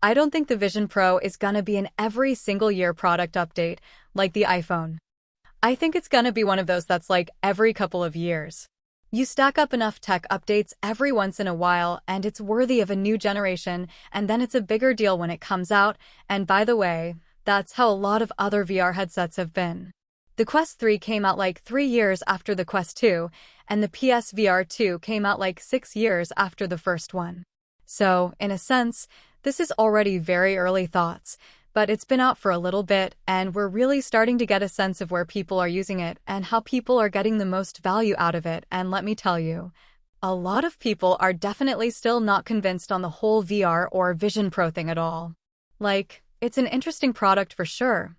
I don't think the Vision Pro is gonna be an every single year product update like the iPhone. I think it's gonna be one of those that's like every couple of years. You stack up enough tech updates every once in a while, and it's worthy of a new generation, and then it's a bigger deal when it comes out, and by the way, that's how a lot of other VR headsets have been. The Quest 3 came out like 3 years after the Quest 2, and the PSVR 2 came out like 6 years after the first one. So, in a sense, this is already very early thoughts, but it's been out for a little bit, and we're really starting to get a sense of where people are using it and how people are getting the most value out of it, and let me tell you, a lot of people are definitely still not convinced on the whole VR or Vision Pro thing at all. Like, it's an interesting product for sure,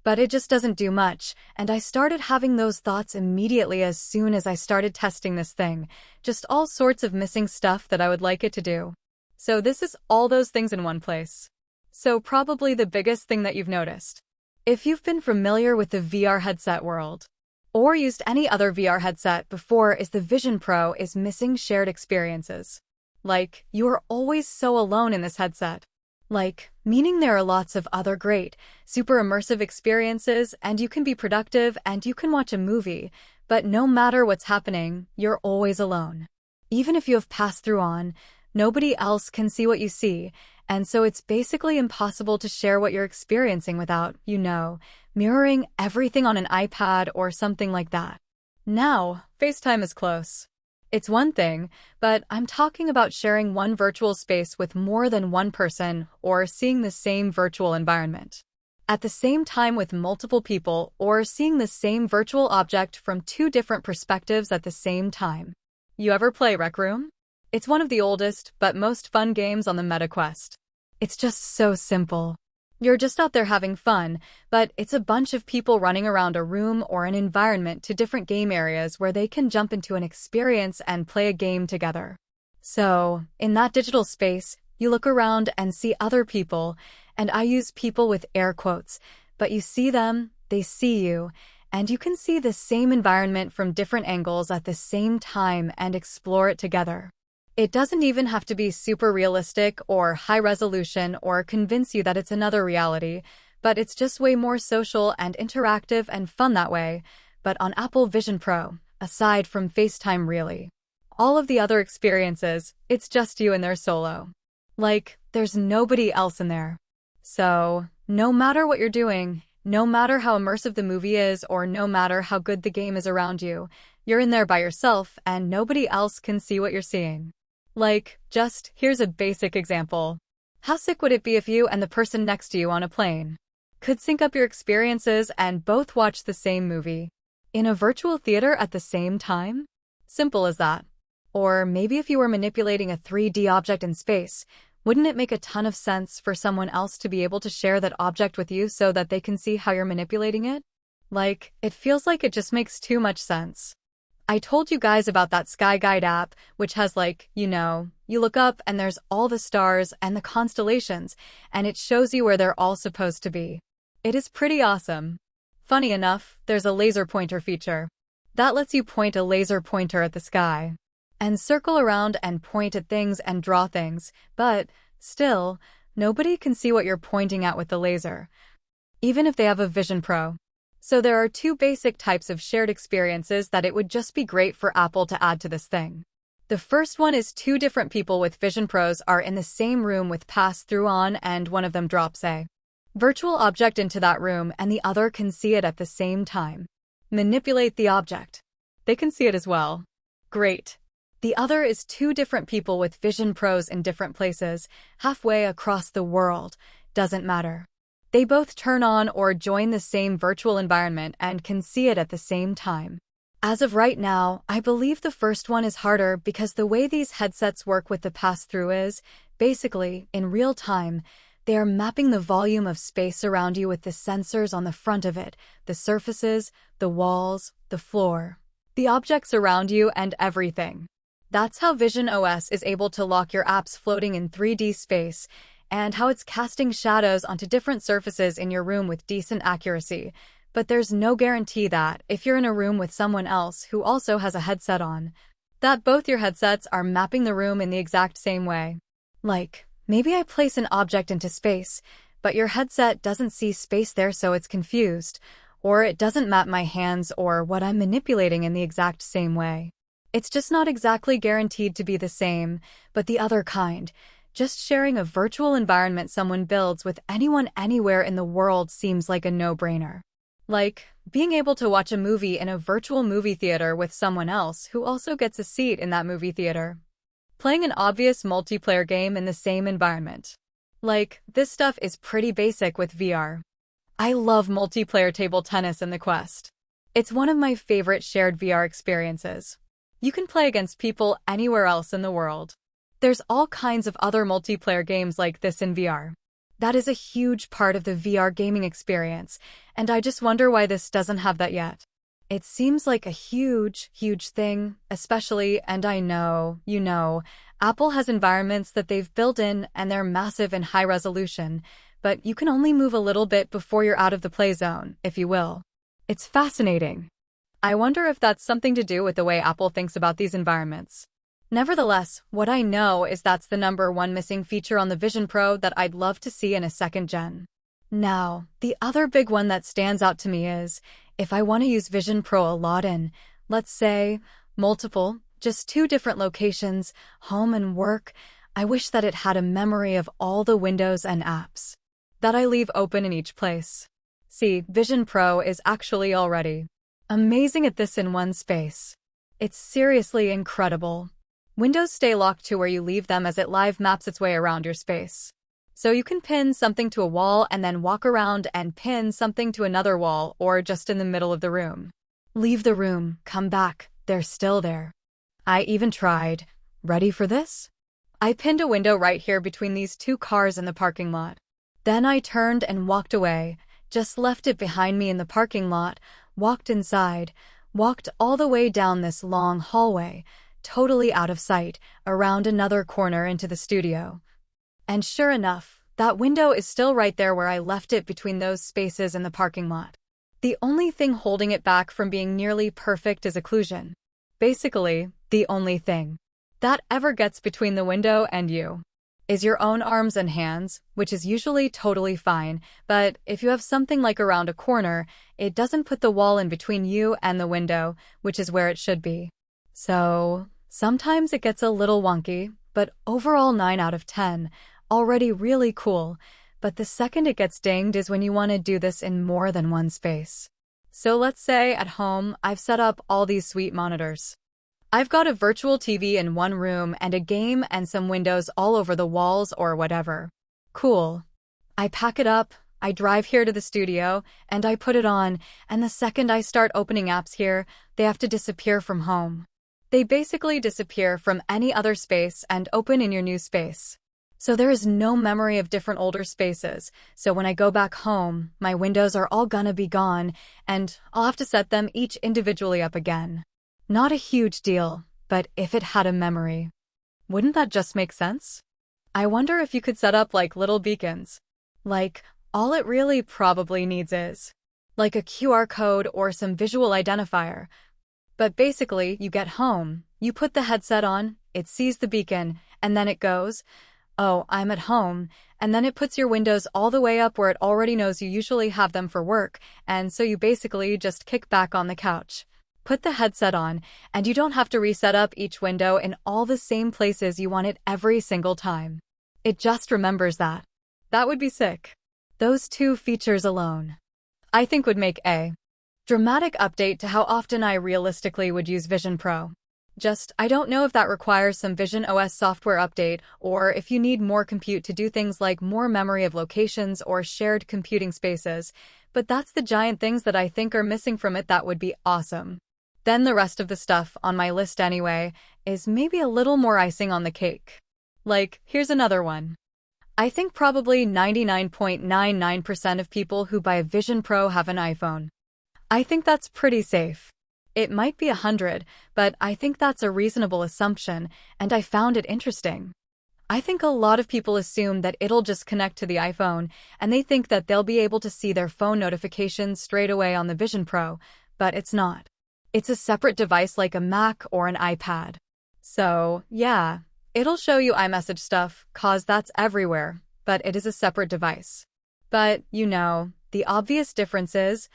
but it just doesn't do much, and I started having those thoughts immediately as soon as I started testing this thing, just all sorts of missing stuff that I would like it to do. So this is all those things in one place. So probably the biggest thing that you've noticed, if you've been familiar with the VR headset world, or used any other VR headset before, is the Vision Pro is missing shared experiences. Like, you are always so alone in this headset. Like, meaning there are lots of other great, super immersive experiences, and you can be productive and you can watch a movie, but no matter what's happening, you're always alone. Even if you have passed through on, nobody else can see what you see, and so it's basically impossible to share what you're experiencing without, mirroring everything on an iPad or something like that. Now, FaceTime is close. It's one thing, but I'm talking about sharing one virtual space with more than one person or seeing the same virtual environment at the same time with multiple people, or seeing the same virtual object from two different perspectives at the same time. You ever play Rec Room? It's one of the oldest but most fun games on the MetaQuest. It's just so simple. You're just out there having fun, but it's a bunch of people running around a room or an environment to different game areas where they can jump into an experience and play a game together. So, in that digital space, you look around and see other people, and I use people with air quotes, but you see them, they see you, and you can see the same environment from different angles at the same time and explore it together. It doesn't even have to be super realistic or high resolution or convince you that it's another reality, but it's just way more social and interactive and fun that way. But on Apple Vision Pro, aside from FaceTime really, all of the other experiences, it's just you in there solo. Like, there's nobody else in there. So, no matter what you're doing, no matter how immersive the movie is or no matter how good the game is around you, you're in there by yourself and nobody else can see what you're seeing. Like, here's a basic example. How sick would it be if you and the person next to you on a plane could sync up your experiences and both watch the same movie in a virtual theater at the same time? Simple as that. Or maybe if you were manipulating a 3D object in space, wouldn't it make a ton of sense for someone else to be able to share that object with you so that they can see how you're manipulating it? Like, it feels like it just makes too much sense. I told you guys about that Sky Guide app, which has you look up and there's all the stars and the constellations, and it shows you where they're all supposed to be. It is pretty awesome. Funny enough, there's a laser pointer feature. That lets you point a laser pointer at the sky and circle around and point at things and draw things, but still, nobody can see what you're pointing at with the laser, even if they have a Vision Pro. So there are two basic types of shared experiences that it would just be great for Apple to add to this thing. The first one is two different people with Vision Pros are in the same room with pass-through on and one of them drops a virtual object into that room and the other can see it at the same time. Manipulate the object. They can see it as well. Great. The other is two different people with Vision Pros in different places, halfway across the world. Doesn't matter. They both turn on or join the same virtual environment and can see it at the same time. As of right now, I believe the first one is harder because the way these headsets work with the pass-through is, basically, in real time, they are mapping the volume of space around you with the sensors on the front of it, the surfaces, the walls, the floor, the objects around you, and everything. That's how Vision OS is able to lock your apps floating in 3D space, and how it's casting shadows onto different surfaces in your room with decent accuracy. But there's no guarantee that, if you're in a room with someone else who also has a headset on, that both your headsets are mapping the room in the exact same way. Like, Maybe I place an object into space, but your headset doesn't see space there, so it's confused, or it doesn't map my hands or what I'm manipulating in the exact same way. It's just not exactly guaranteed to be the same, but the other kind. Just sharing a virtual environment someone builds with anyone anywhere in the world seems like a no-brainer. Like being able to watch a movie in a virtual movie theater with someone else who also gets a seat in that movie theater. Playing an obvious multiplayer game in the same environment. Like, this stuff is pretty basic with VR. I love multiplayer table tennis in the Quest. It's one of my favorite shared VR experiences. You can play against people anywhere else in the world. There's all kinds of other multiplayer games like this in VR. That is a huge part of the VR gaming experience, and I just wonder why this doesn't have that yet. It seems like a huge, huge thing, especially, and I know, Apple has environments that they've built in and they're massive and high resolution, but you can only move a little bit before you're out of the play zone, if you will. It's fascinating. I wonder if that's something to do with the way Apple thinks about these environments. Nevertheless, what I know is that's the #1 missing feature on the Vision Pro that I'd love to see in a second gen. Now, the other big one that stands out to me is, if I want to use Vision Pro a lot in, let's say, just 2 different locations, home and work, I wish that it had a memory of all the windows and apps that I leave open in each place. See, Vision Pro is actually already amazing at this in one space. It's seriously incredible. Windows stay locked to where you leave them as it live maps its way around your space. So you can pin something to a wall and then walk around and pin something to another wall or just in the middle of the room. Leave the room, come back, they're still there. I even tried. Ready for this? I pinned a window right here between these 2 cars in the parking lot. Then I turned and walked away, just left it behind me in the parking lot, walked inside, walked all the way down this long hallway, totally out of sight, around another corner into the studio. And sure enough, that window is still right there where I left it between those spaces in the parking lot. The only thing holding it back from being nearly perfect is occlusion. Basically, the only thing that ever gets between the window and you is your own arms and hands, which is usually totally fine, but if you have something like around a corner, it doesn't put the wall in between you and the window, which is where it should be. So, sometimes it gets a little wonky, but overall 9 out of 10, already really cool, but the second it gets dinged is when you want to do this in more than one space. So let's say at home, I've set up all these sweet monitors. I've got a virtual TV in one room and a game and some windows all over the walls or whatever. Cool. I pack it up, I drive here to the studio, and I put it on, and the second I start opening apps here, they have to disappear from home. They basically disappear from any other space and open in your new space. So there is no memory of different older spaces, so when I go back home, my windows are all gonna be gone, and I'll have to set them each individually up again. Not a huge deal, but if it had a memory, wouldn't that just make sense? I wonder if you could set up like little beacons. Like, all it really probably needs is like a QR code or some visual identifier. But basically, you get home, you put the headset on, it sees the beacon, and then it goes, "Oh, I'm at home," and then it puts your windows all the way up where it already knows you usually have them for work, and so you basically just kick back on the couch, put the headset on, and you don't have to reset up each window in all the same places you want it every single time. It just remembers that. That would be sick. Those 2 features alone, I think would make a dramatic update to how often I realistically would use Vision Pro. I don't know if that requires some Vision OS software update or if you need more compute to do things like more memory of locations or shared computing spaces, but that's the giant things that I think are missing from it that would be awesome. Then the rest of the stuff on my list anyway is maybe a little more icing on the cake. Like, here's another one. I think probably 99.99% of people who buy a Vision Pro have an iPhone. I think that's pretty safe. It might be 100, but I think that's a reasonable assumption, and I found it interesting. I think a lot of people assume that it'll just connect to the iPhone, and they think that they'll be able to see their phone notifications straight away on the Vision Pro, but it's not. It's a separate device like a Mac or an iPad. So, yeah, It'll show you iMessage stuff, cause that's everywhere, but it is a separate device. But, the obvious difference is,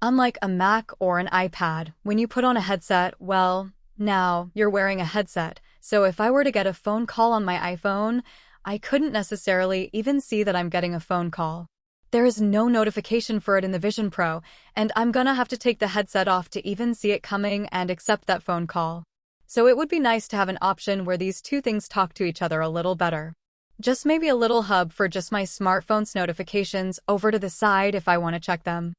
unlike a Mac or an iPad, when you put on a headset, well, now you're wearing a headset, so if I were to get a phone call on my iPhone, I couldn't necessarily even see that I'm getting a phone call. There is no notification for it in the Vision Pro, and I'm gonna have to take the headset off to even see it coming and accept that phone call. So it would be nice to have an option where these two things talk to each other a little better. Just maybe a little hub for just my smartphone's notifications over to the side if I want to check them.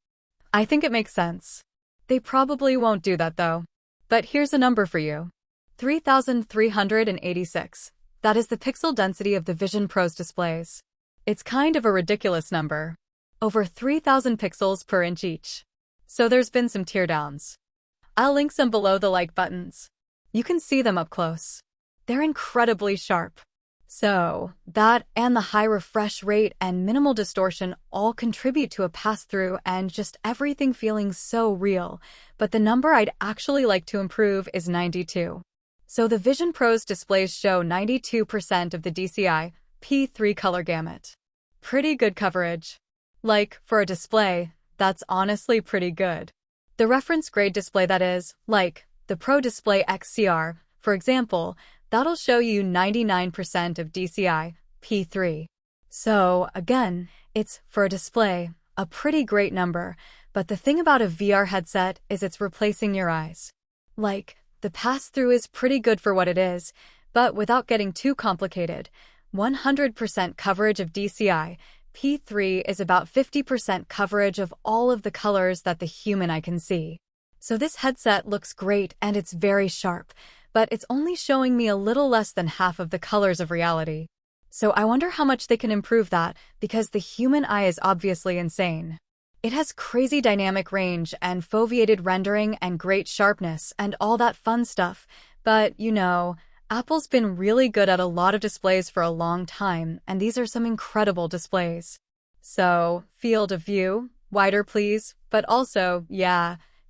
I think it makes sense. They probably won't do that though. But here's a number for you. 3,386. That is the pixel density of the Vision Pro's displays. It's kind of a ridiculous number. Over 3,000 pixels per inch each. So there's been some teardowns. I'll link some below the like buttons. You can see them up close. They're incredibly sharp. So, that and the high refresh rate and minimal distortion all contribute to a pass-through and just everything feeling so real, but the number I'd actually like to improve is 92. So the Vision Pro's displays show 92% of the DCI P3 color gamut. Pretty good coverage. Like, for a display, that's honestly pretty good. The reference grade display that is, like, the Pro Display XCR, for example, that'll show you 99% of DCI P3. So, again, it's, for a display, a pretty great number, but the thing about a VR headset is it's replacing your eyes. Like, the pass-through is pretty good for what it is, but without getting too complicated, 100% coverage of DCI P3 is about 50% coverage of all of the colors that the human eye can see. So this headset looks great and it's very sharp, but it's only showing me a little less than half of the colors of reality. So I wonder how much they can improve that, because the human eye is obviously insane. It has crazy dynamic range and foveated rendering and great sharpness and all that fun stuff, but, Apple's been really good at a lot of displays for a long time, and these are some incredible displays. So, field of view, wider please, but also,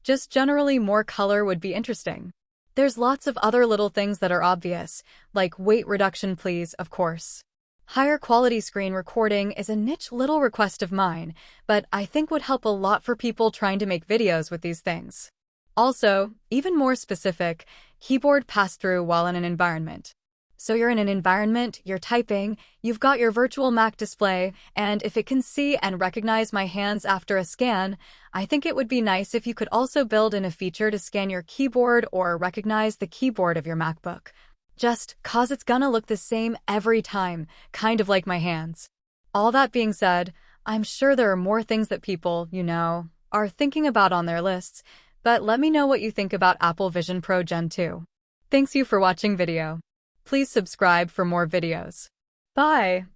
just generally more color would be interesting. There's lots of other little things that are obvious, like weight reduction please, of course. Higher quality screen recording is a niche little request of mine, but I think would help a lot for people trying to make videos with these things. Also, even more specific, keyboard pass-through while in an environment. So you're in an environment, you're typing, you've got your virtual Mac display, and if it can see and recognize my hands after a scan, I think it would be nice if you could also build in a feature to scan your keyboard or recognize the keyboard of your MacBook. Just 'cause it's gonna look the same every time, kind of like my hands. All that being said, I'm sure there are more things that people, are thinking about on their lists, but let me know what you think about Apple Vision Pro Gen 2. Thanks you for watching video. Please subscribe for more videos. Bye!